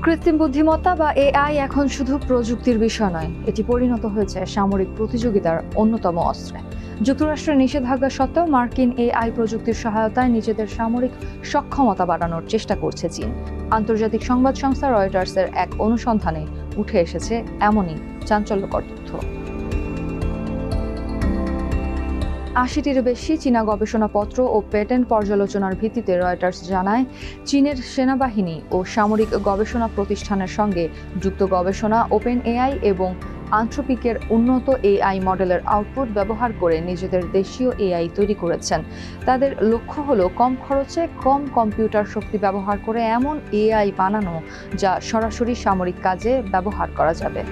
কৃত্রিম বুদ্ধিমত্তা বা এআই এখন শুধু প্রযুক্তির বিষয় নয়, এটি পরিণত হয়েছে সামরিক প্রতিযোগিতার অন্যতম অস্ত্রে। যুক্তরাষ্ট্রের নিষেধাজ্ঞা সত্ত্বেও মার্কিন এআই প্রযুক্তির সহায়তায় নিজেদের সামরিক সক্ষমতা বাড়ানোর চেষ্টা করছে চীন। আন্তর্জাতিক সংবাদ সংস্থা রয়টার্সের এক অনুসন্ধানে উঠে এসেছে এমনই চাঞ্চল্যকর তথ্য। ৮০টিরও বেশি চীনা গবেষণাপত্র ও পেটেন্ট পর্যালোচনার ভিত্তিতে রয়টার্স জানায়, চীনের সেনাবাহিনী ও সামরিক গবেষণা প্রতিষ্ঠানের সঙ্গে যুক্ত গবেষণা ওপেন এআই এবং আন্থ্রোপিকের উন্নত এআই মডেলের আউটপুট ব্যবহার করে নিজেদের দেশীয় এআই তৈরি করেছেন। তাদের লক্ষ্য হলো কম খরচে কম কম্পিউটার শক্তি ব্যবহার করে এমন এআই বানানো যা সরাসরি সামরিক কাজে ব্যবহার করা যাবে।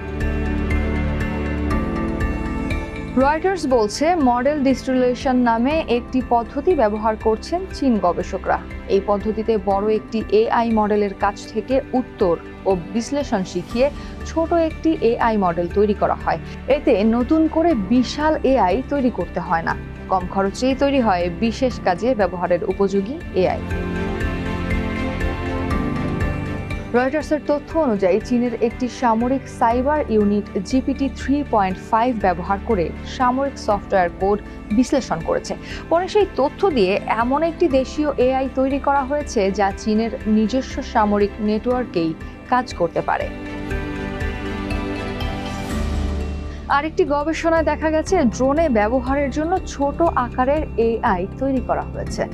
রয়টার্স বলছে, মডেল ডিস্টিলেশন নামে একটি পদ্ধতি ব্যবহার করছেন চীন গবেষকরা। এই পদ্ধতিতে বড় একটি এআই মডেলের কাছ থেকে উত্তর ও বিশ্লেষণ শিখিয়ে ছোট একটি এআই মডেল তৈরি করা হয়। এতে নতুন করে বিশাল এআই তৈরি করতে হয় না, কম খরচেই তৈরি হয় বিশেষ কাজে ব্যবহারের উপযোগী এআই। রয়টার্সের তথ্য অনুযায়ী চীনের একটি সামরিক সাইবার ইউনিট জিপিটি 3.5 ব্যবহার করে সামরিক সফটওয়্যার কোড বিশ্লেষণ করেছে। পরে সেই তথ্য দিয়ে এমন একটি দেশীয় এআই তৈরি করা হয়েছে যা চীনের নিজস্ব সামরিক নেটওয়ার্কেই কাজ করতে পারে। আরেকটি গবেষণায় দেখা গেছে, ড্রোনে ব্যবহারের জন্য ছোট আকারের এআই তৈরি করা হয়েছে।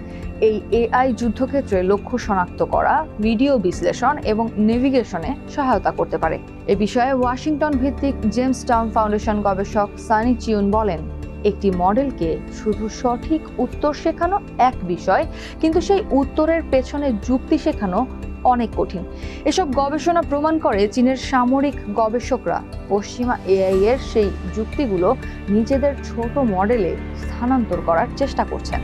এই এআই যুদ্ধক্ষেত্রে লক্ষ্য শনাক্ত করা, ভিডিও বিশ্লেষণ এবং নেভিগেশনে সহায়তা করতে পারে। এ বিষয়ে ওয়াশিংটন ভিত্তিক জেমস টাউন ফাউন্ডেশন গবেষক সানি চিউন বলেন, একটি মডেলকে শুধু সঠিক উত্তর শেখানো এক বিষয়, কিন্তু সেই উত্তরের পেছনে যুক্তি শেখানো অনেক কঠিন। এসব গবেষণা প্রমাণ করে চীনের সামরিক গবেষকরা পশ্চিমা এআই এর সেই যুক্তিগুলো নিজেদের ছোট মডেলে স্থানান্তর করার চেষ্টা করছেন।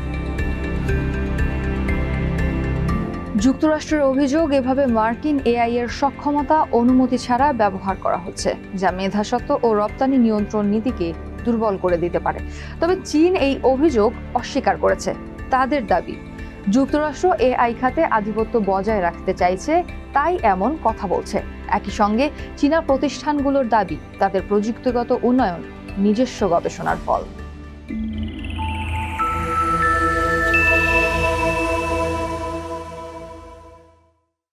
যুক্তরাষ্ট্রের অভিযোগ, এভাবে মার্কিন এআই এর সক্ষমতা অনুমতি ছাড়া ব্যবহার করা হচ্ছে, যা মেধাস্বত্ব ও রপ্তানি নিয়ন্ত্রণ নীতিকে দুর্বল করে দিতে পারে। তবে চীন এই অভিযোগ অস্বীকার করেছে। তাদের দাবি, যুক্তরাষ্ট্র এআই খাতে আধিপত্য বজায় রাখতে চাইছে, তাই এমন কথা বলছে। একই সঙ্গে চীনা প্রতিষ্ঠানগুলোর দাবি, তাদের প্রযুক্তিগত উন্নয়ন নিজস্ব গবেষণার ফল।